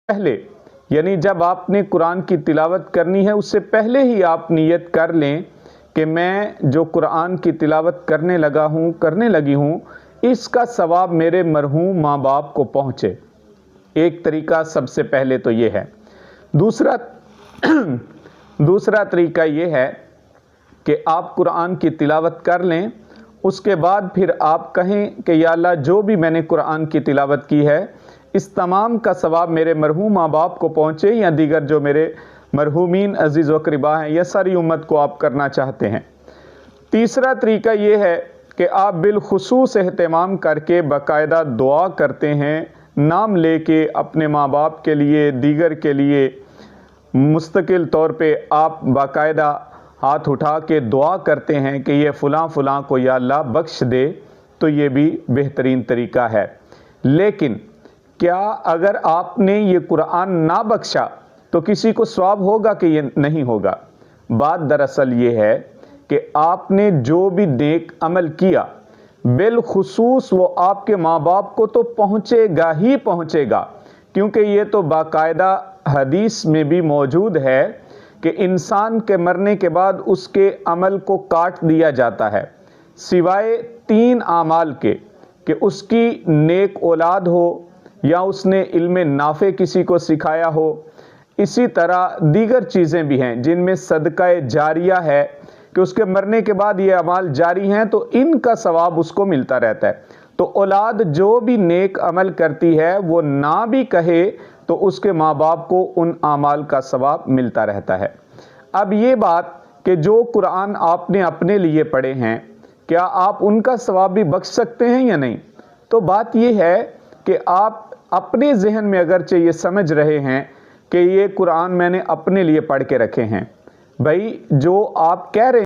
पहले, यानी जब आपने कुरान की तिलावत करनी है उससे पहले ही आप नियत कर लें कि मैं जो कुरान की तिलावत करने लगी हूँ इसका सवाब मेरे मरहूम माँ बाप को पहुँचे। एक तरीका सबसे पहले तो ये है। दूसरा दूसरा तरीका ये है कि आप कुरान की तिलावत कर लें, उसके बाद फिर आप कहें कि या अल्लाह जो भी मैंने कुरान की तिलावत की है इस तमाम का सवाब मेरे मरहूम माँ बाप को पहुँचे या दीगर जो मेरे मरहूमीन अजीज़ व क़रीबा हैं या सारी उम्मत को आप करना चाहते हैं। तीसरा तरीका ये है कि आप बिलखुसूस एहतमाम करके बाकायदा दुआ करते हैं, नाम लेके अपने माँ बाप के लिए, दीगर के लिए मुस्तकिल तौर पे आप बाकायदा हाथ उठा के दुआ करते हैं कि ये फ़लाँ फ़लाँ को या अल्लाह बख्श दे, तो ये भी बेहतरीन तरीका है। लेकिन क्या अगर आपने ये कुरान ना बख्शा तो किसी को सवाब होगा कि ये नहीं होगा? बात दरअसल ये है कि आपने जो भी नेक अमल किया बिलखुसूस वो आपके माँ बाप को तो पहुँचेगा ही पहुँचेगा, क्योंकि ये तो बाकायदा हदीस में भी मौजूद है कि इंसान के मरने के बाद उसके अमल को काट दिया जाता है सिवाय 3 आमाल के, कि उसकी नेक औलाद हो या उसने इल्म नाफ़े किसी को सिखाया हो। इसी तरह दीगर चीज़ें भी हैं जिनमें सदका जारिया है कि उसके मरने के बाद ये अमाल जारी हैं तो इनका सवाब उसको मिलता रहता है। तो औलाद जो भी नेक अमल करती है वो ना भी कहे तो उसके माँ बाप को उन आमाल का सवाब मिलता रहता है। अब ये बात कि जो कुरान आपने अपने लिए पढ़े हैं क्या आप उनका सवाब भी बख्श सकते हैं या नहीं? तो बात ये है कि आप अपने जहन में अगरचे ये समझ रहे हैं कि ये कुरान मैंने अपने लिए पढ़ के रखे हैं, भाई जो आप कह रहे